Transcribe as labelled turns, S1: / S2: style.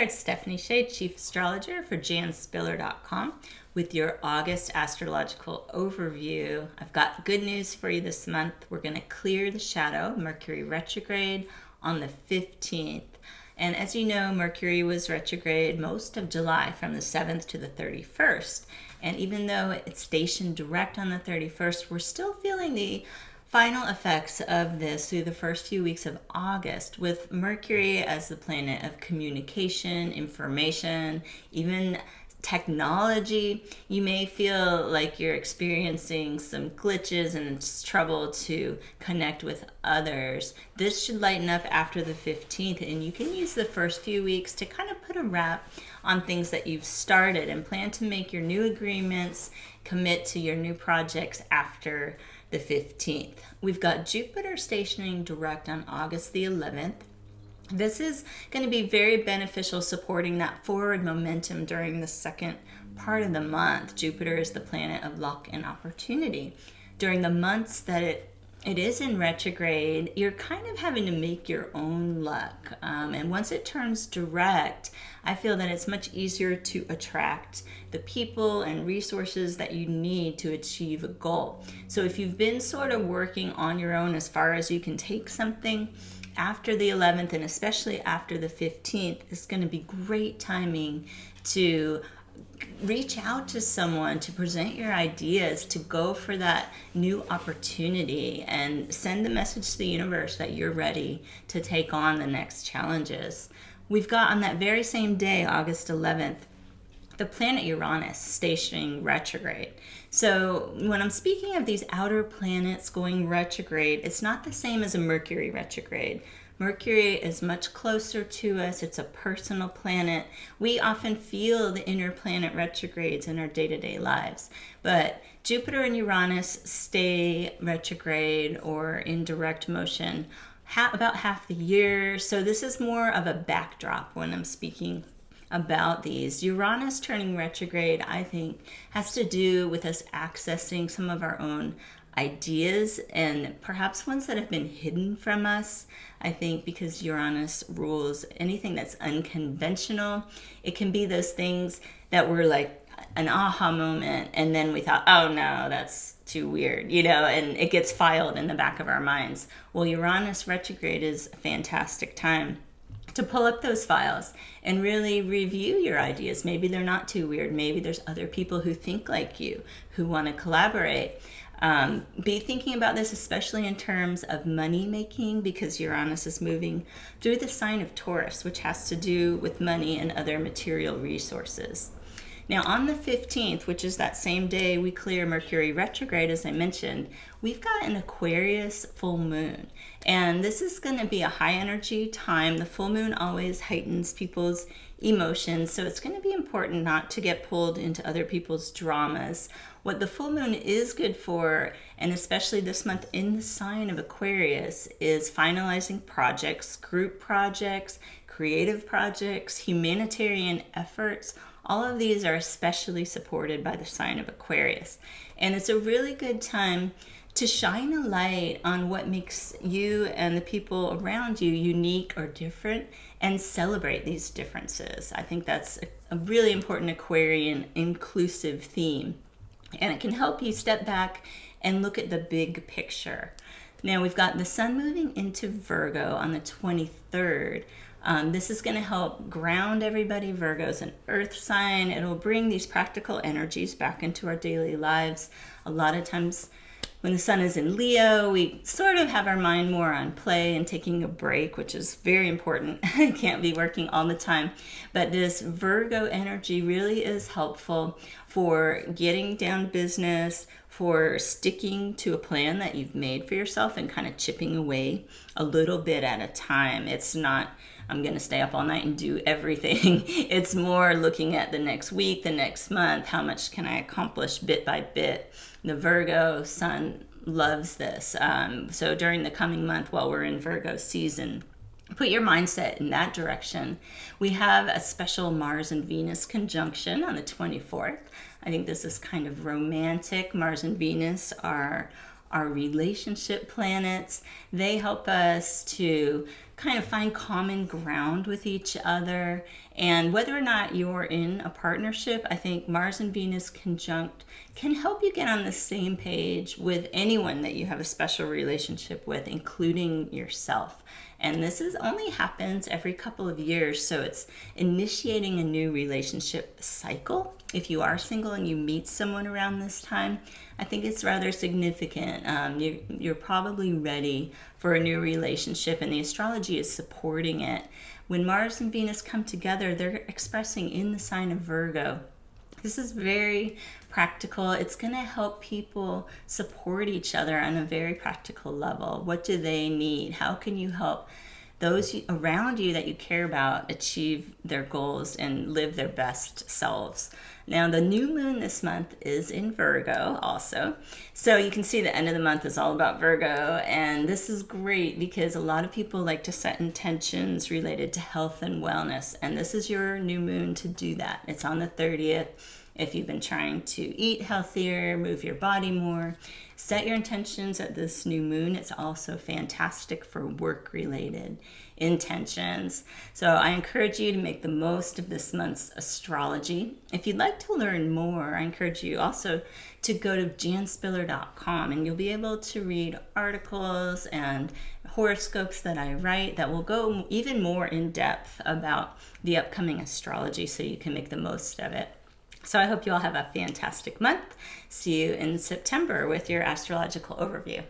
S1: It's Stephanie Shea, Chief Astrologer for janspiller.com with your August astrological overview. I've got good news for you this month. We're going to clear the shadow, Mercury Retrograde, on the 15th. And as you know, Mercury was retrograde most of July from the 7th to the 31st. And even though it's stationed direct on the 31st, we're still feeling the final effects of this through the first few weeks of August, with Mercury as the planet of communication, information, even technology. You may feel like you're experiencing some glitches and it's trouble to connect with others. This should lighten up after the 15th, and you can use the first few weeks to kind of put a wrap on things that you've started and plan to make your new agreements, commit to your new projects after the 15th. We've got Jupiter stationing direct on August the 11th. This is going to be very beneficial, supporting that forward momentum during the second part of the month. Jupiter is the planet of luck and opportunity. During the months that it is in retrograde, you're kind of having to make your own luck. And once it turns direct, I feel that it's much easier to attract the people and resources that you need to achieve a goal. So if you've been sort of working on your own as far as you can take something, after the 11th and especially after the 15th, it's going to be great timing to reach out to someone, to present your ideas, to go for that new opportunity and send the message to the universe that you're ready to take on the next challenges. We've got on that very same day, August 11th, the planet Uranus stationing retrograde. So when I'm speaking of these outer planets going retrograde, it's not the same as a Mercury retrograde. Mercury is much closer to us. It's a personal planet. We often feel the inner planet retrogrades in our day-to-day lives. But Jupiter and Uranus stay retrograde or in direct motion about half the year. So this is more of a backdrop when I'm speaking about these. Uranus turning retrograde, I think, has to do with us accessing some of our own ideas and perhaps ones that have been hidden from us. I think because Uranus rules anything that's unconventional. It can be those things that were like an aha moment, and then we thought, oh no, that's too weird, and it gets filed in the back of our minds. Well, Uranus retrograde is a fantastic time to pull up those files and really review your ideas. Maybe they're not too weird. Maybe there's other people who think like you, who want to collaborate. Be thinking about this, especially in terms of money making, because Uranus is moving through the sign of Taurus, which has to do with money and other material resources. Now, on the 15th, which is that same day we clear Mercury retrograde, as I mentioned, we've got an Aquarius full moon. And this is going to be a high energy time. The full moon always heightens people's emotions, so it's going to be important not to get pulled into other people's dramas. What the full moon is good for, and especially this month in the sign of Aquarius, is finalizing projects, group projects, creative projects, humanitarian efforts. All of these are especially supported by the sign of Aquarius. And it's a really good time to shine a light on what makes you and the people around you unique or different, and celebrate these differences. I think that's a really important Aquarian inclusive theme. And it can help you step back and look at the big picture. Now we've got the sun moving into Virgo on the 23rd. This is going to help ground everybody. Virgo's an earth sign. It'll bring these practical energies back into our daily lives. A lot of times when the sun is in Leo, we sort of have our mind more on play and taking a break, which is very important. Can't be working all the time. But this Virgo energy really is helpful for getting down to business, for sticking to a plan that you've made for yourself and kind of chipping away a little bit at a time. It's not, I'm going to stay up all night and do everything. It's more looking at the next week, the next month, how much can I accomplish bit by bit. The Virgo sun loves this. So during the coming month while we're in Virgo season, put your mindset in that direction. We have a special Mars and Venus conjunction on the 24th. I think this is kind of romantic. Mars and Venus are our relationship planets. They help us to kind of find common ground with each other. And whether or not you're in a partnership, I think Mars and Venus conjunct can help you get on the same page with anyone that you have a special relationship with, including yourself. And this only happens every couple of years, so it's initiating a new relationship cycle. If you are single and you meet someone around this time, I think it's rather significant. You're probably ready for a new relationship, and the astrology is supporting it. When Mars and Venus come together, they're expressing in the sign of Virgo. This is very practical. It's going to help people support each other on a very practical level. What do they need? How can you help those around you that you care about achieve their goals and live their best selves? Now, the new moon this month is in Virgo also. So you can see the end of the month is all about Virgo. And this is great because a lot of people like to set intentions related to health and wellness. And this is your new moon to do that. It's on the 30th. If you've been trying to eat healthier, move your body more, set your intentions at this new moon. It's also fantastic for work-related intentions. So I encourage you to make the most of this month's astrology. If you'd like to learn more, I encourage you also to go to janspiller.com, and you'll be able to read articles and horoscopes that I write that will go even more in depth about the upcoming astrology so you can make the most of it. So I hope you all have a fantastic month. See you in September with your astrological overview.